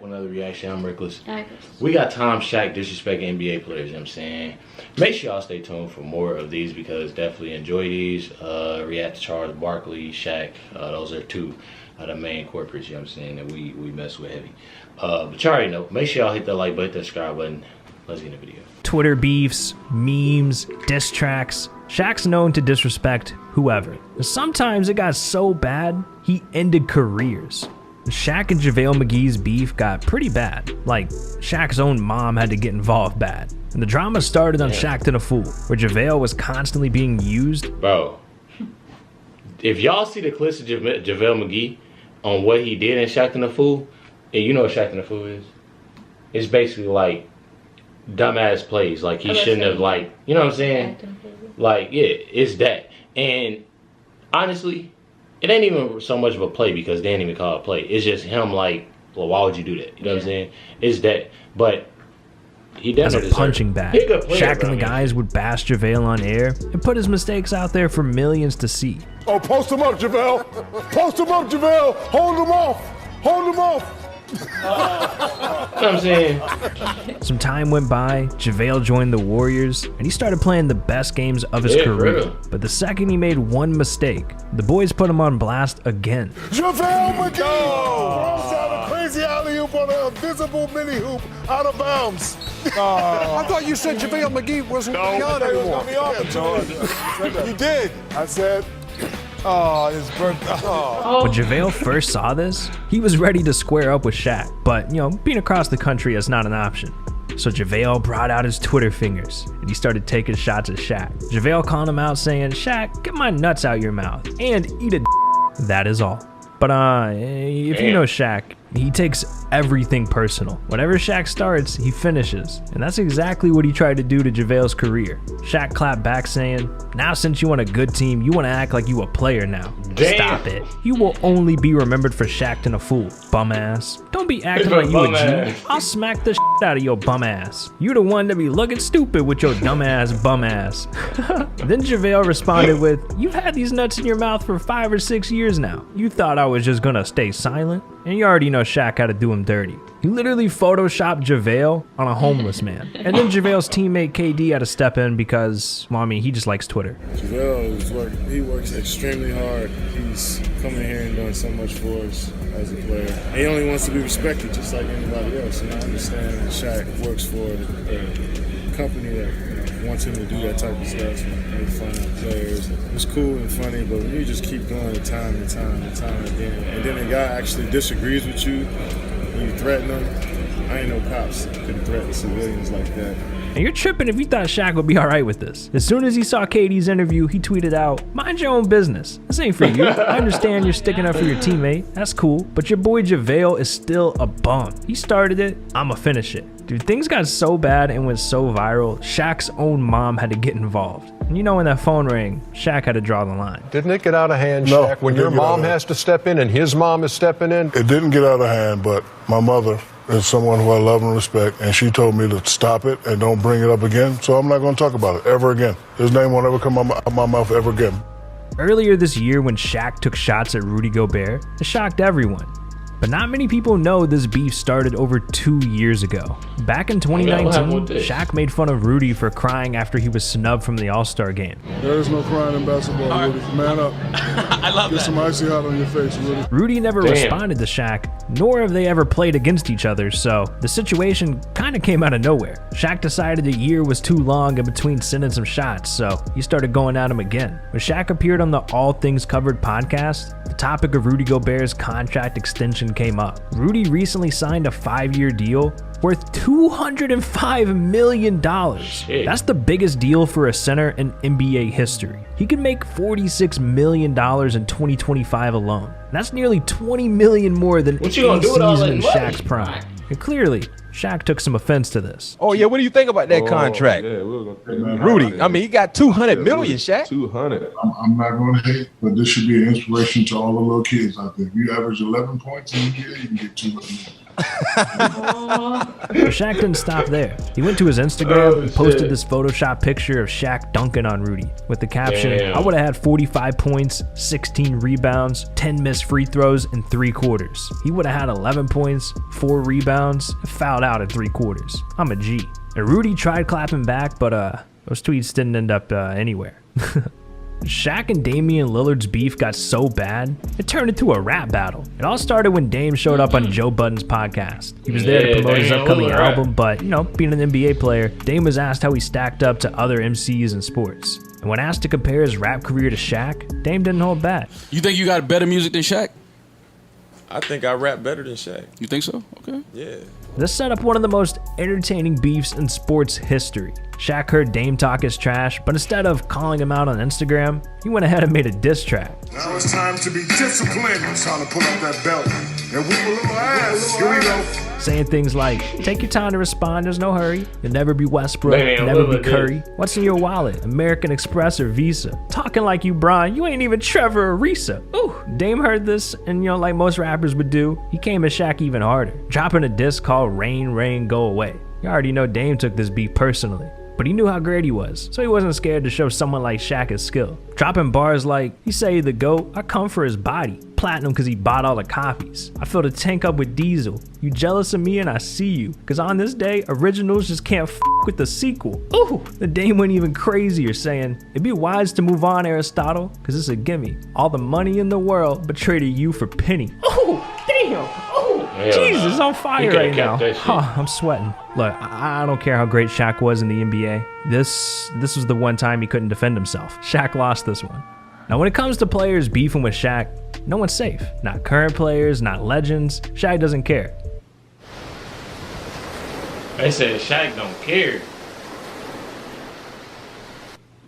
with another reaction. I'm Recklezz. We got Tom, Shaq disrespecting NBA players, you know what I'm saying? Make sure y'all stay tuned for more of these because definitely enjoy these. React to Charles, Barkley, Shaq. Those are two of the main corporates, you know what I'm saying, that we mess with heavy. But you already know. Make sure y'all hit that like button, that subscribe button. Let's get in the video. Twitter beefs, memes, diss tracks. Shaq's known to disrespect whoever. Sometimes it got so bad, he ended careers. Shaq and JaVale McGee's beef got pretty bad. Like, Shaq's own mom had to get involved bad. And the drama started on Shaq to the Fool, where JaVale was constantly being used. Bro, if y'all see the clips of JaVale McGee on what he did in Shaq and the Fool, and you know what Shaq and the Fool is? It's basically like dumbass plays. Like, he shouldn't have, like, you know what I'm saying? Like, yeah, it's that. And honestly, it ain't even so much of a play because they ain't even call it a play. It's just him like, well, why would you do that? You know what I'm saying? It's that. But he definitely as a punching bag. Shaq and the guys would bash JaVale on air and put his mistakes out there for millions to see. Oh, post him up, JaVale. Post him up, JaVale. Hold him off. Hold him off. You know what I'm saying? Some time went by, JaVale joined the Warriors, and he started playing the best games of his career. But the second he made one mistake, the boys put him on blast again. JaVale McGee throws out a crazy alley-oop on an invisible mini-hoop out of bounds. I thought you said JaVale McGee wasn't going to be on anymore. You did. I said, oh, his birthday. When JaVale first saw this, he was ready to square up with Shaq, but, you know, being across the country is not an option. So JaVale brought out his Twitter fingers, and he started taking shots at Shaq. JaVale called him out saying, "Shaq, get my nuts out your mouth, and eat a d." That is all. But if you know Shaq, he takes everything personal. Whatever Shaq starts, he finishes. And that's exactly what he tried to do to JaVale's career. Shaq clapped back saying, "Now since you want a good team, you want to act like you a player now. Damn. Stop it. You will only be remembered for Shaq and a fool, bum ass. Don't be acting like you a G. I'll smack the shit out of your bum ass. You the one to be looking stupid with your dumb ass bum ass." Then JaVale responded with, "You've had these nuts in your mouth for 5 or 6 years now. You thought I was just gonna stay silent? And you already know Shaq had to do him dirty." He literally photoshopped JaVale on a homeless man. And then JaVale's teammate KD had to step in because, well, I mean, he just likes Twitter. JaVale he works extremely hard. He's coming here and doing so much for us as a player. And he only wants to be respected just like anybody else. And I understand Shaq works for a company that wants him to do that type of stuff and make fun of players. It's cool and funny, but when you just keep doing it time and time and time again, and then a guy actually disagrees with you when you threaten him, I ain't no cops could threaten civilians like that. And you're tripping if you thought Shaq would be alright with this. As soon as he saw KD's interview, he tweeted out, "Mind your own business. This ain't for you. I understand you're sticking up for your teammate. That's cool. But your boy JaVale is still a bum. He started it. I'ma finish it." Dude, things got so bad and went so viral, Shaq's own mom had to get involved. And you know when that phone rang, Shaq had to draw the line. Didn't it get out of hand, No, Shaq, when your mom has to step in and his mom is stepping in? It didn't get out of hand, but my mother is someone who I love and respect, and she told me to stop it and don't bring it up again, so I'm not going to talk about it ever again. His name won't ever come out my mouth ever again. Earlier this year when Shaq took shots at Rudy Gobert, it shocked everyone. But not many people know this beef started over 2 years ago. Back in 2019, Shaq made fun of Rudy for crying after he was snubbed from the All-Star game. There is no crying in basketball, Rudy. Man up. I love that. Get some icy hot on your face, Rudy. Rudy never responded to Shaq, nor have they ever played against each other, so the situation kind of came out of nowhere. Shaq decided the year was too long in between sending some shots, so he started going at him again. When Shaq appeared on the All Things Covered podcast, the topic of Rudy Gobert's contract extension came up. Rudy recently signed a 5-year deal worth $205 million. That's the biggest deal for a center in NBA history. He could make $46 million in 2025 alone. That's nearly $20 million more than any season in Shaq's prime. And clearly, Shaq took some offense to this. Oh, yeah, what do you think about that contract? Yeah, Rudy, I mean, he got $200 million, Shaq. 200. I'm not going to hate, but this should be an inspiration to all the little kids out there. If you average 11 points in a year, you can get 200 million. But Shaq didn't stop there. He went to his Instagram and posted this Photoshop picture of Shaq dunking on Rudy with the caption, I would have had 45 points, 16 rebounds, 10 missed free throws in 3 quarters. He would have had 11 points, 4 rebounds, and fouled out in 3 quarters. I'm a G. And Rudy tried clapping back, but those tweets didn't end up anywhere. Shaq and Damian Lillard's beef got so bad, it turned into a rap battle. It all started when Dame showed up on Joe Budden's podcast. He was there to promote his upcoming album, but, you know, being an NBA player, Dame was asked how he stacked up to other MCs in sports. And when asked to compare his rap career to Shaq, Dame didn't hold back. You think you got better music than Shaq? I think I rap better than Shaq. You think so? Okay. Yeah. This set up one of the most entertaining beefs in sports history. Shaq heard Dame talk his trash, but instead of calling him out on Instagram, he went ahead and made a diss track. Now it's time to be disciplined. It's time to pull out that belt and whoop a little ass. Here we go. Saying things like, take your time to respond, there's no hurry. You'll never be Westbrook, never be Curry. What's in your wallet, American Express or Visa? Talking like you Brian, you ain't even Trevor or Risa. Ooh, Dame heard this, and you know, like most rappers would do, he came at Shaq even harder, dropping a diss called Rain, Rain, Go Away. You already know Dame took this beat personally, but he knew how great he was, so he wasn't scared to show someone like Shaq his skill. Dropping bars like, he say he the GOAT, I come for his body. Platinum cause he bought all the copies. I fill the tank up with diesel. You jealous of me and I see you. Cause on this day, originals just can't f with the sequel. Ooh, the Dame went even crazier saying, it'd be wise to move on, Aristotle, cause it's a gimme. All the money in the world, but traded you for penny. Ooh, damn, ooh, Jesus, on fire right now. I'm sweating. Look, I don't care how great Shaq was in the NBA. This was the one time he couldn't defend himself. Shaq lost this one. Now when it comes to players beefing with Shaq, no one's safe. Not current players, not legends. Shaq doesn't care. They said Shaq don't care.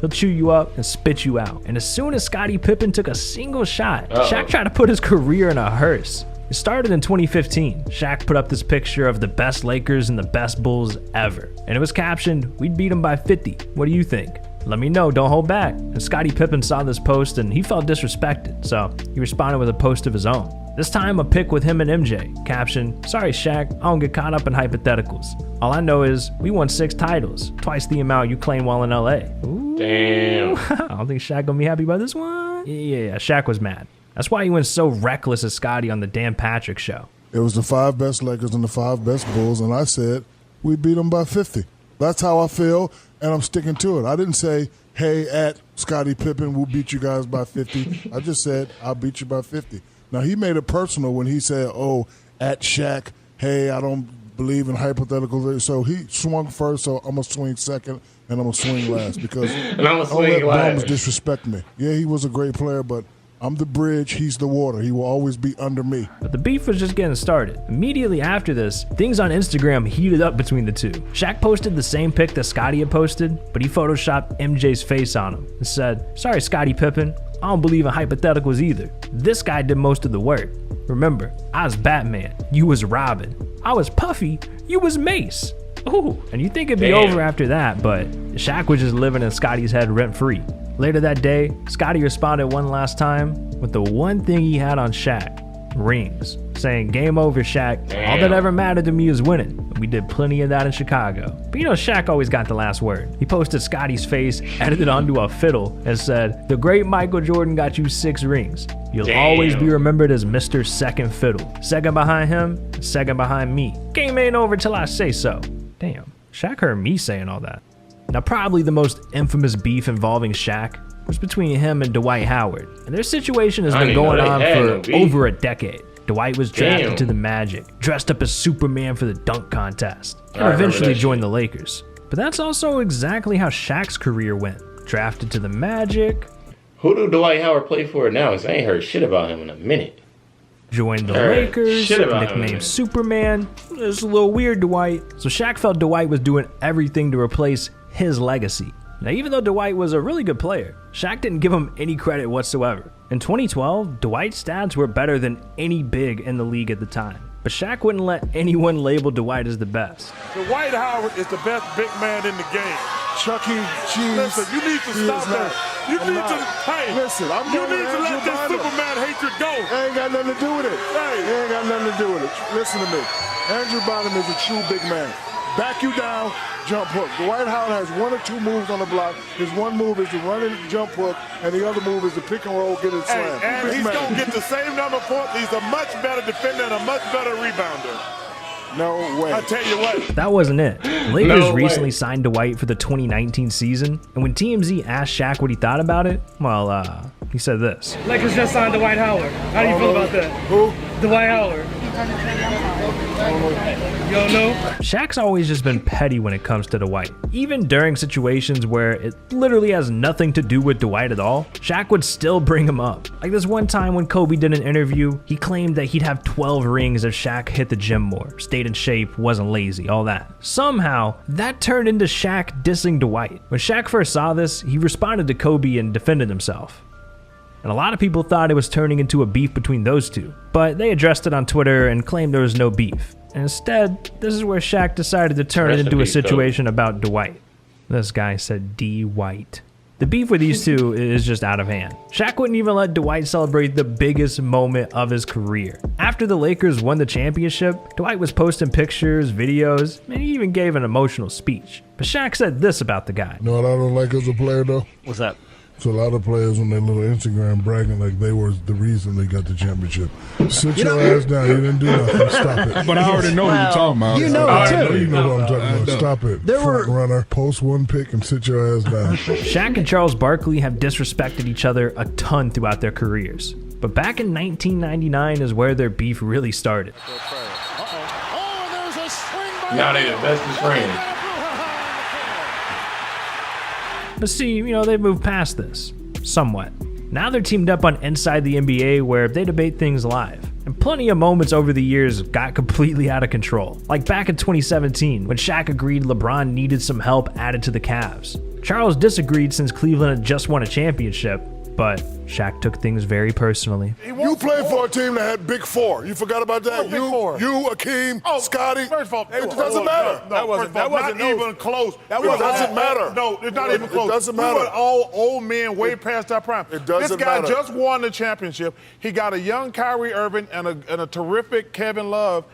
He'll chew you up and spit you out. And as soon as Scottie Pippen took a single shot, Shaq tried to put his career in a hearse. It started in 2015. Shaq put up this picture of the best Lakers and the best Bulls ever. And it was captioned, we'd beat them by 50. What do you think? Let me know, don't hold back. And Scottie Pippen saw this post and he felt disrespected, so he responded with a post of his own. This time a pic with him and MJ, caption, sorry Shaq, I don't get caught up in hypotheticals. All I know is we won 6 titles, twice the amount you claim while in LA. Ooh. Damn. I don't think Shaq gonna be happy about this one. Yeah, Shaq was mad. That's why he went so reckless at Scottie on the Dan Patrick show. It was the 5 best Lakers and the 5 best Bulls, and I said we beat them by 50. That's how I feel, and I'm sticking to it. I didn't say, hey, at Scottie Pippen, we'll beat you guys by 50. I just said, I'll beat you by 50. Now, he made it personal when he said, oh, at Shaq, hey, I don't believe in hypotheticals. So he swung first, so I'm going to swing second, and I'm going to swing last because don't let bums disrespect me. Yeah, he was a great player, but I'm the bridge, he's the water. He will always be under me. But the beef was just getting started. Immediately after this, things on Instagram heated up between the two. Shaq posted the same pic that Scottie had posted, but he photoshopped MJ's face on him and said, sorry Scottie Pippen, I don't believe in hypotheticals either. This guy did most of the work. Remember, I was Batman, you was Robin. I was Puffy, you was Mace. Ooh, and you think it'd be over after that, but Shaq was just living in Scottie's head rent-free. Later that day, Scottie responded one last time with the one thing he had on Shaq, rings, saying, game over, Shaq. All that ever mattered to me is winning. We did plenty of that in Chicago. But you know, Shaq always got the last word. He posted Scottie's face, edited onto a fiddle, and said, the great Michael Jordan got you 6 rings. You'll always be remembered as Mr. Second Fiddle. Second behind him, second behind me. Game ain't over till I say so. Damn, Shaq heard me saying all that. Now, probably the most infamous beef involving Shaq was between him and Dwight Howard. And their situation has been going on for over a decade. Dwight was drafted to the Magic, dressed up as Superman for the dunk contest, and eventually joined the Lakers. But that's also exactly how Shaq's career went. Drafted to the Magic. Who do Dwight Howard play for now? Because I ain't heard shit about him in a minute. Joined the Lakers, nicknamed Superman. It's a little weird, Dwight. So Shaq felt Dwight was doing everything to replace his legacy. Now, even though Dwight was a really good player, Shaq didn't give him any credit whatsoever. In 2012, Dwight's stats were better than any big in the league at the time. But Shaq wouldn't let anyone label Dwight as the best. Dwight Howard is the best big man in the game. Chuck E. Cheese. Listen, you need to stop that. You need to, hey, listen, you need to let this Superman hatred go. It ain't got nothing to do with it. Hey. It ain't got nothing to do with it. Listen to me. Andrew Bynum is a true big man. Back you down, jump hook. Dwight Howard has 1 or 2 moves on the block. His one move is to run and jump hook, and the other move is to pick and roll, get it slam. And he's going to get the same number of points. He's a much better defender and a much better rebounder. No way. I tell you what. That wasn't it. The Lakers recently signed Dwight for the 2019 season, and when TMZ asked Shaq what he thought about it, well, he said this. Lakers just signed Dwight Howard. How do you feel about that? Who? Dwight Howard. You don't know? Shaq's always just been petty when it comes to Dwight. Even during situations where it literally has nothing to do with Dwight at all, Shaq would still bring him up. Like this one time when Kobe did an interview, he claimed that he'd have 12 rings if Shaq hit the gym more, stayed in shape, wasn't lazy, all that. Somehow, that turned into Shaq dissing Dwight. When Shaq first saw this, he responded to Kobe and defended himself. And a lot of people thought it was turning into a beef between those two, but they addressed it on Twitter and claimed there was no beef. And instead, this is where Shaq decided to turn it into a situation about Dwight. This guy said D. White. The beef with these two is just out of hand. Shaq wouldn't even let Dwight celebrate the biggest moment of his career. After the Lakers won the championship, Dwight was posting pictures, videos, and he even gave an emotional speech. But Shaq said this about the guy. You know what I don't like as a player, though? What's that? So a lot of players on their little Instagram bragging like they were the reason they got the championship. Sit your ass down. You didn't do nothing. Stop it. But I already know what you're talking about. You know it, too. You know what I'm talking about. Stop it. Front runner, post one pick and sit your ass down. Shaq and Charles Barkley have disrespected each other a ton throughout their careers. But back in 1999 is where their beef really started. Now they the bestest friends. But see, they've moved past this. Somewhat. Now they're teamed up on Inside the NBA where they debate things live. And plenty of moments over the years got completely out of control. Like back in 2017 when Shaq agreed LeBron needed some help added to the Cavs. Charles disagreed since Cleveland had just won a championship, but Shaq took things very personally. You played for a team that had Big Four. You forgot about that? You, Akeem, Scottie. First of all, it doesn't matter. That wasn't even close. It doesn't matter. No, it's not even close. It doesn't matter. We were all old men way past our prime. It doesn't matter. matter. This guy just won the championship. He got a young Kyrie Irving and a terrific Kevin Love.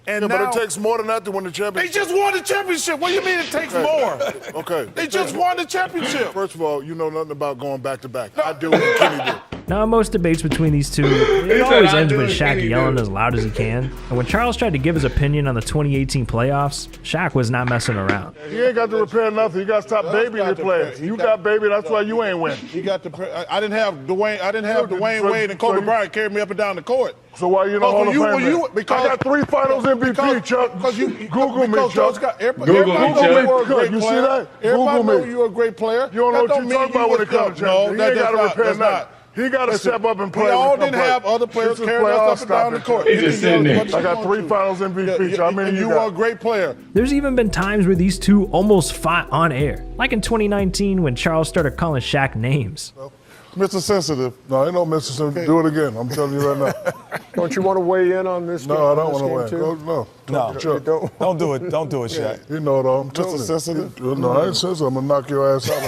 And yeah, now, but it takes more than that to win the championship. They just won the championship. What do you mean it takes more? Okay. They just won the championship. First of all, you know nothing about going back to back. I do what Kenny do. Now, in most debates between these two, it always ends with Shaq yelling as loud as he can. And when Charles tried to give his opinion on the 2018 playoffs, Shaq was not messing around. You ain't got to repair nothing. You got to stop babying your players. You got baby, that's why you ain't win. He got the. I didn't have Dwayne Wade and Kobe Bryant carry me up and down the court. So why you don't Hall of Fame? Because I got 3 Finals MVP, Chuck. Because you Google me, Chuck. Google me, Chuck. You see that? Everybody know you're a great player. You don't know what you're talking about when it comes to championship. He ain't got to repair nothing. He got to step up and play. We all didn't have other players carrying us up and down the court. He's just sitting there. I got 3 Finals MVP. How many you got? You are a great player. There's even been times where these two almost fought on air. Like in 2019 when Charles started calling Shaq names. Mr. Sensitive. No, ain't no Mr. Sensitive. Do it again. I'm telling you right now. Don't you want to weigh in on this? No, I don't want to weigh in. No. Don't do it. Don't do it, Shaq. You know it all. I'm telling you. Mr. Sensitive? No, I ain't sensitive. I'm going to knock your ass out.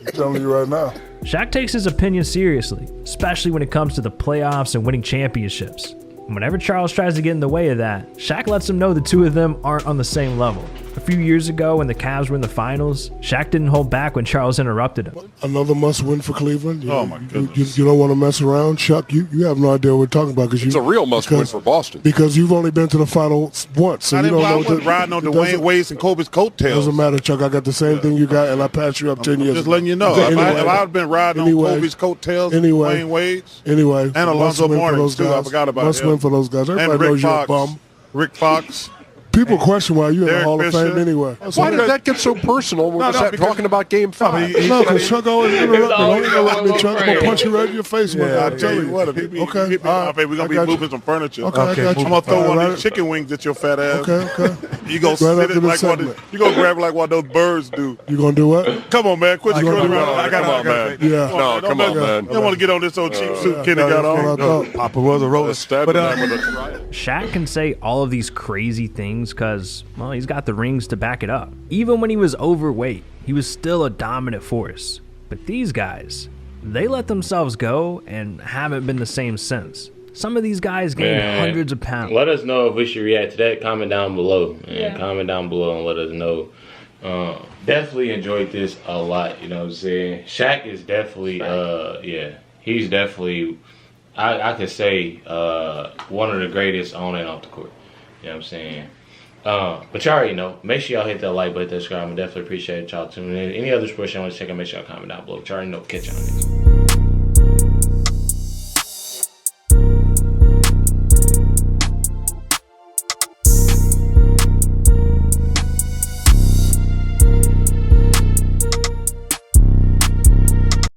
I'm telling you right now. Shaq takes his opinion seriously, especially when it comes to the playoffs and winning championships. And whenever Charles tries to get in the way of that, Shaq lets him know the two of them aren't on the same level. A few years ago when the Cavs were in the finals, Shaq didn't hold back when Charles interrupted him. Another must-win for Cleveland. My goodness. You don't want to mess around, Chuck. You have no idea what we're talking about. It's a real must-win for Boston. Because you've only been to the finals once. So I wasn't riding on Dwayne Wade's and Kobe's coattails. Doesn't matter, Chuck. I got the same thing you got, and I passed you up 10 years ago. Just letting you know. If I'd been riding on Kobe's coattails and Dwayne Wade's. And Alonzo Mourning, too. I forgot about him. Must win for those guys. Everybody knows you're a bum. Rick Fox. People question why you're in the Derek Hall of Fisher. Fame anyway. Why did that get so personal? We're talking about Game 5. No, because Chuck always interrupt me. Don't interrupt me, Chuck. I'm going to punch you right in your face. Yeah, I'm telling you. Okay. We're going to be moving some furniture. Okay, I got you. I'm going to throw one of these chicken wings at your fat ass. Okay. You go sit it like one. You go grab it like what those birds do. You going to do what? Come on, man. Quit screwing around. I Come on, man. Yeah. No, come on, man. You don't want to get on this old cheap suit Kenny got on. Papa was a roller. Shaq can say all of these crazy things because, well, he's got the rings to back it up. Even when he was overweight, he was still a dominant force. But these guys, they let themselves go and haven't been the same since. Some of these guys gained hundreds of pounds. Let us know if we should react to that. Comment down below. Comment down below and let us know. Definitely enjoyed this a lot, you know what I'm saying? Shaq is definitely, he's definitely, I could say, one of the greatest on and off the court. You know what I'm saying? But y'all already know. Make sure y'all hit that like button, that subscribe. I definitely appreciate y'all tuning in. Any other sports y'all want to check out, make sure y'all comment down below. Y'all already know. Catch y'all next.